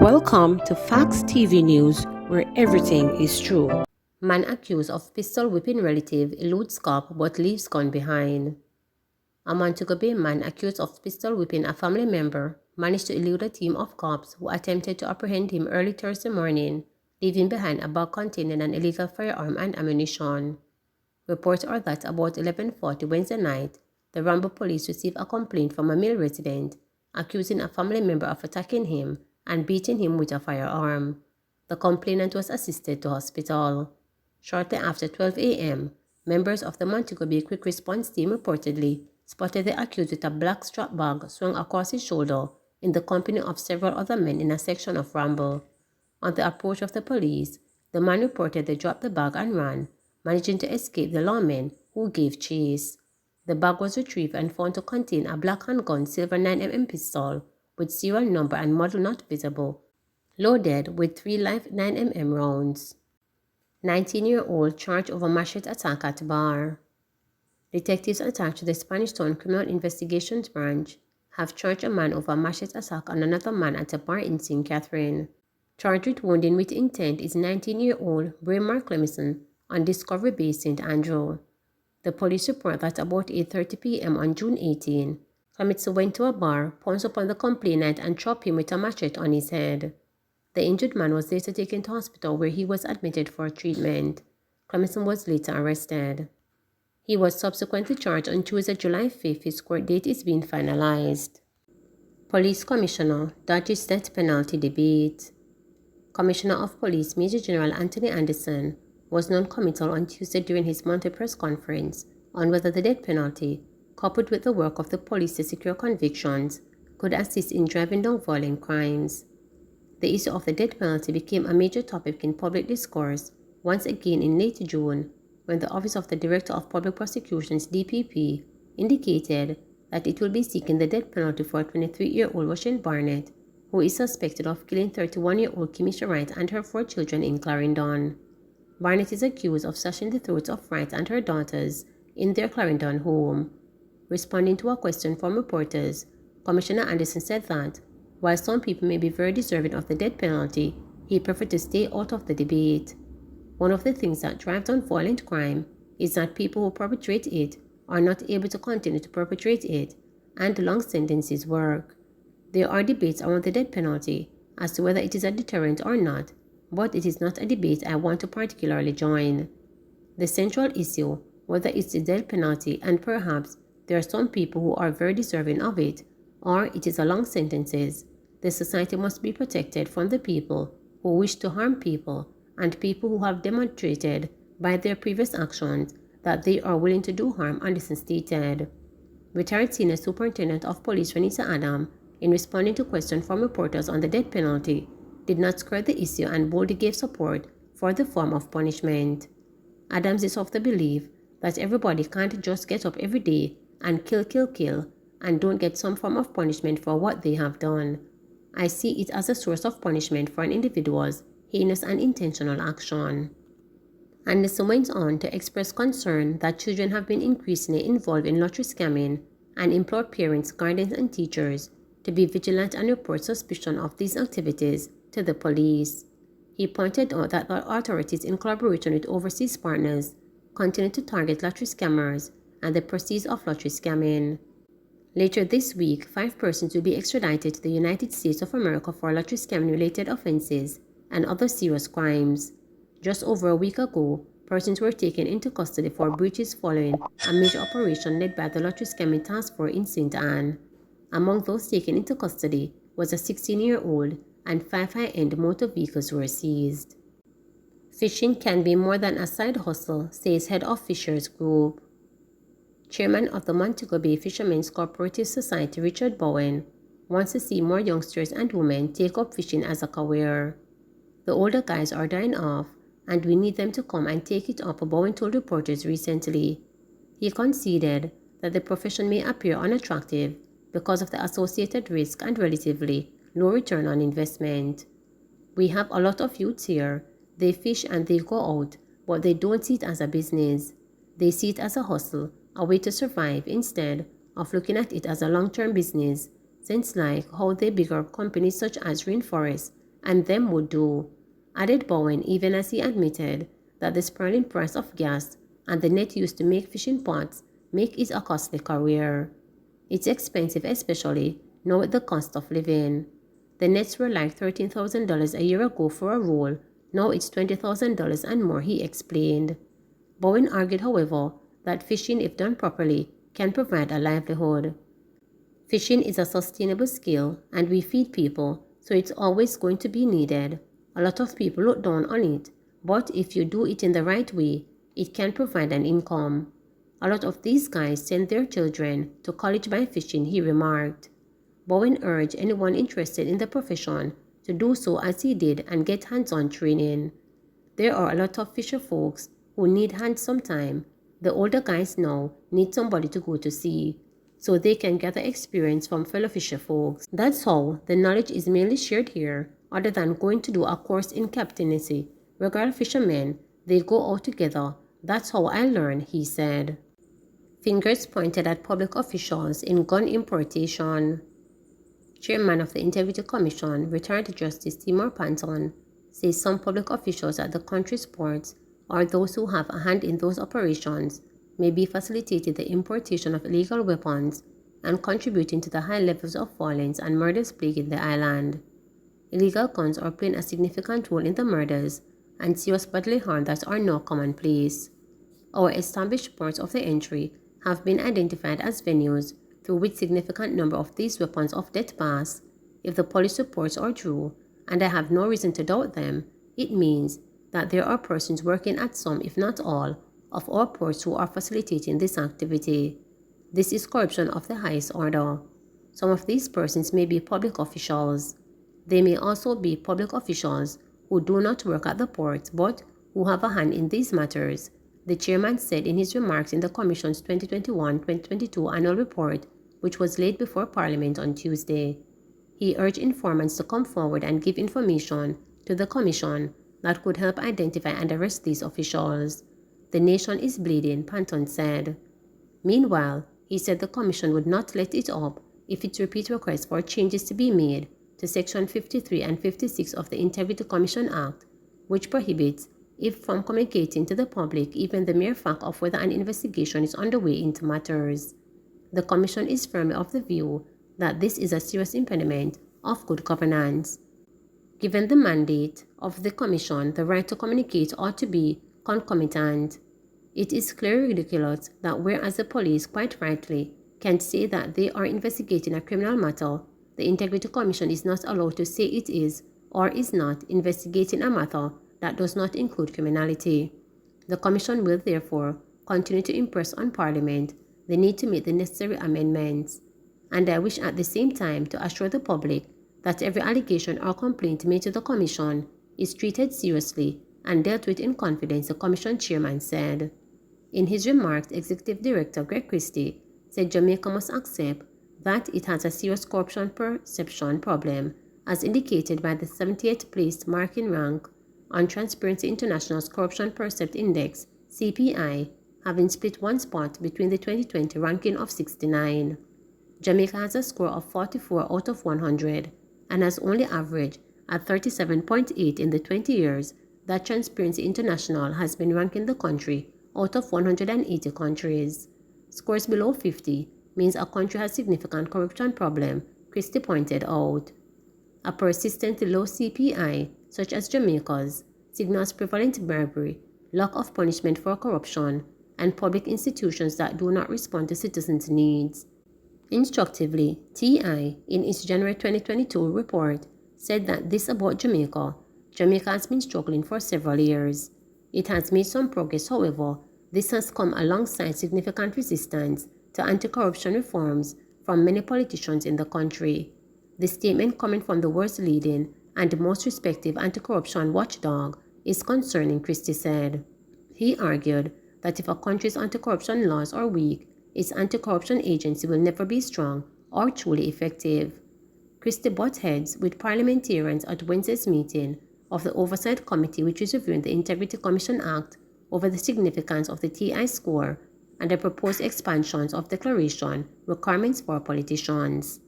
Welcome to Facts TV News, where everything is true. Man accused of pistol whipping relative eludes cop but leaves gun behind. A Montego Bay man accused of pistol whipping a family member managed to elude a team of cops who attempted to apprehend him early Thursday morning, leaving behind a bag containing an illegal firearm and ammunition. Reports are that about 11:40 Wednesday night, the Rambo police received a complaint from a male resident accusing a family member of attacking him and beating him with a firearm. The complainant was assisted to hospital. Shortly after 12 a.m., members of the Montego Bay Quick Response Team reportedly spotted the accused with a black strap bag swung across his shoulder in the company of several other men in a section of Rambo. On the approach of the police, the man reported they dropped the bag and ran, managing to escape the lawmen who gave chase. The bag was retrieved and found to contain a black handgun silver 9mm pistol with serial number and model not visible, loaded with 3 live 9mm rounds. 19-year-old charged over Machete attack at bar. Detectives attached to the Spanish Town Criminal Investigations Branch have charged a man over a Machete attack on another man at a bar in St. Catherine. Charged with wounding with intent is 19-year-old Braymar Clemison on Discovery Bay, St. Andrew. The police report that about 8:30 p.m. on June 18, Clemison went to a bar, pounced upon the complainant and chopped him with a machete on his head. The injured man was later taken to hospital where he was admitted for treatment. Clemison was later arrested. He was subsequently charged on Tuesday, July 5th. His court date is being finalized. Police Commissioner dodges death penalty debate. Commissioner of Police Major General Anthony Anderson was non-committal on Tuesday during his monthly press conference on whether the death penalty, coupled with the work of the police to secure convictions, could assist in driving down violent crimes. The issue of the death penalty became a major topic in public discourse once again in late June when the Office of the Director of Public Prosecutions (DPP) indicated that it will be seeking the death penalty for 23-year-old Russian Barnett, who is suspected of killing 31-year-old Kimisha Wright and her 4 children in Clarendon. Barnett is accused of slashing the throats of Wright and her daughters in their Clarendon home. Responding to a question from reporters, Commissioner Anderson said that, while some people may be very deserving of the death penalty, he preferred to stay out of the debate. One of the things that drives on violent crime is that people who perpetrate it are not able to continue to perpetrate it, and long sentences work. There are debates around the death penalty as to whether it is a deterrent or not, but it is not a debate I want to particularly join. The central issue, whether it's the death penalty and perhaps there are some people who are very deserving of it, or it is a long sentences, the society must be protected from the people who wish to harm people and people who have demonstrated by their previous actions that they are willing to do harm, Anderson stated. Retired Senior Superintendent of Police Renita Adam, in responding to questions from reporters on the death penalty, did not skirt the issue and boldly gave support for the form of punishment. Adams is of the belief that everybody can't just get up every day and kill, and don't get some form of punishment for what they have done. I see it as a source of punishment for an individual's heinous and intentional action. Anderson went on to express concern that children have been increasingly involved in lottery scamming and implored parents, guardians, and teachers to be vigilant and report suspicion of these activities to the police. He pointed out that the authorities, in collaboration with overseas partners, continue to target lottery scammers and the proceeds of lottery scamming. Later this week, 5 persons will be extradited to the United States of America for lottery scamming-related offenses and other serious crimes. Just over a week ago, persons were taken into custody for breaches following a major operation led by the Lottery Scamming Task Force in St. Anne. Among those taken into custody was a 16-year-old, and 5 high-end motor vehicles were seized. Fishing can be more than a side hustle, says head of Fishers Group. Chairman of the Montego Bay Fishermen's Cooperative Society, Richard Bowen, wants to see more youngsters and women take up fishing as a career. The older guys are dying off, and we need them to come and take it up, Bowen told reporters recently. He conceded that the profession may appear unattractive because of the associated risk and relatively low return on investment. We have a lot of youths here. They fish and they go out, but they don't see it as a business. They see it as a hustle, a way to survive instead of looking at it as a long-term business, since like how they bigger companies such as Rainforest and them would do, added Bowen, even as he admitted that the sprawling price of gas and the net used to make fishing pots make it a costly career. It's expensive, especially now with the cost of living. The nets were like $13,000 a year ago for a roll. Now it's $20,000 and more, he explained. Bowen argued, however, that fishing, if done properly, can provide a livelihood. Fishing is a sustainable skill, and we feed people, so it's always going to be needed. A lot of people look down on it, but if you do it in the right way, it can provide an income. A lot of these guys send their children to college by fishing, he remarked. Bowen urged anyone interested in the profession to do so as he did and get hands-on training. There are a lot of fisher folks who need hands sometime. The older guys now need somebody to go to sea, so they can gather experience from fellow fisher folks. That's how the knowledge is mainly shared here, other than going to do a course in captaincy. Regular fishermen, they go out together. That's how I learned, he said. Fingers pointed at public officials in gun importation. Chairman of the Integrity Commission, retired Justice Timor Panton, says some public officials at the country's ports, or those who have a hand in those operations, may be facilitating the importation of illegal weapons and contributing to the high levels of violence and murders plaguing the island. Illegal guns are playing a significant role in the murders and serious bodily harm that are now commonplace. Our established ports of the entry have been identified as venues through which significant number of these weapons of death pass. If the police reports are true, and I have no reason to doubt them, it means that there are persons working at some, if not all, of our ports who are facilitating this activity. This is corruption of the highest order. Some of these persons may be public officials. They may also be public officials who do not work at the port but who have a hand in these matters, the chairman said in his remarks in the Commission's 2021-2022 annual report, which was laid before Parliament on Tuesday. He urged informants to come forward and give information to the Commission that could help identify and arrest these officials. The nation is bleeding, Panton said. Meanwhile, he said the Commission would not let it up if its repeat requests for changes to be made to Section 53 and 56 of the Integrity Commission Act, which prohibits if from communicating to the public even the mere fact of whether an investigation is underway into matters. The Commission is firmly of the view that this is a serious impediment of good governance. Given the mandate of the Commission, the right to communicate ought to be concomitant. It is clearly ridiculous that whereas the police, quite rightly, can say that they are investigating a criminal matter, the Integrity Commission is not allowed to say it is or is not investigating a matter that does not include criminality. The Commission will therefore continue to impress on Parliament the need to make the necessary amendments, and I wish at the same time to assure the public that every allegation or complaint made to the Commission is treated seriously and dealt with in confidence, the Commission chairman said. In his remarks, Executive Director Greg Christie said Jamaica must accept that it has a serious corruption perception problem, as indicated by the 78th placed marking rank on Transparency International's Corruption Percept Index, CPI, having split one spot between the 2020 ranking of 69. Jamaica has a score of 44 out of 100 and has only averaged at 37.8 in the 20 years that Transparency International has been ranking the country out of 180 countries. Scores below 50 means a country has significant corruption problem, Christie pointed out. A persistently low CPI, such as Jamaica's, signals prevalent bribery, lack of punishment for corruption, and public institutions that do not respond to citizens' needs. Instructively, TI, in its January 2022 report, said that this about Jamaica. Jamaica has been struggling for several years. It has made some progress, however. This has come alongside significant resistance to anti-corruption reforms from many politicians in the country. The statement coming from the world's leading and most respected anti-corruption watchdog is concerning, Christie said. He argued that if a country's anti-corruption laws are weak, its anti-corruption agency will never be strong or truly effective. Christie butt heads with parliamentarians at Wednesday's meeting of the Oversight Committee, which is reviewing the Integrity Commission Act, over the significance of the TI score and the proposed expansions of declaration requirements for politicians.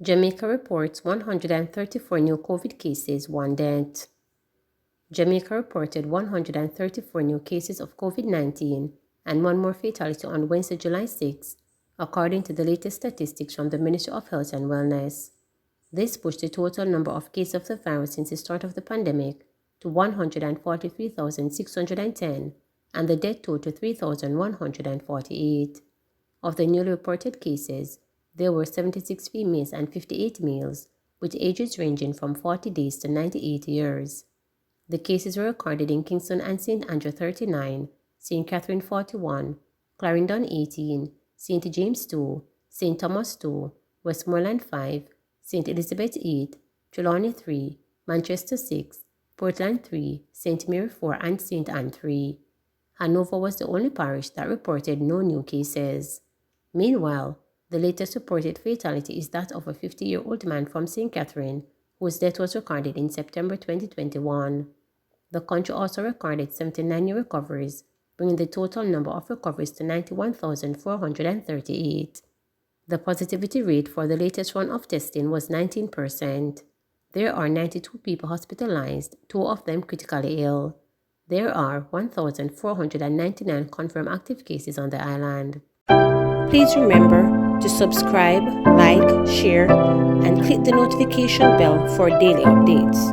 Jamaica reports 134 new COVID cases, 1 death. Jamaica reported 134 new cases of COVID-19 and 1 more fatality on Wednesday, July 6, according to the latest statistics from the Ministry of Health and Wellness. This pushed the total number of cases of the virus since the start of the pandemic to 143,610 and the death toll to 3,148. Of the newly reported cases, there were 76 females and 58 males, with ages ranging from 40 days to 98 years. The cases were recorded in Kingston and St. Andrew 39, St. Catherine 41, Clarendon 18, St. James 2, St. Thomas 2, Westmoreland 5, St. Elizabeth 8, Trelawney 3, Manchester 6, Portland 3, St. Mary 4, and St. Anne 3. Hanover was the only parish that reported no new cases. Meanwhile, the latest reported fatality is that of a 50-year-old man from St. Catherine, whose death was recorded in September 2021. The country also recorded 79 new recoveries, bringing the total number of recoveries to 91,438. The positivity rate for the latest run of testing was 19%. There are 92 people hospitalized, 2 of them critically ill. There are 1,499 confirmed active cases on the island. Please remember to subscribe, like, share, and click the notification bell for daily updates.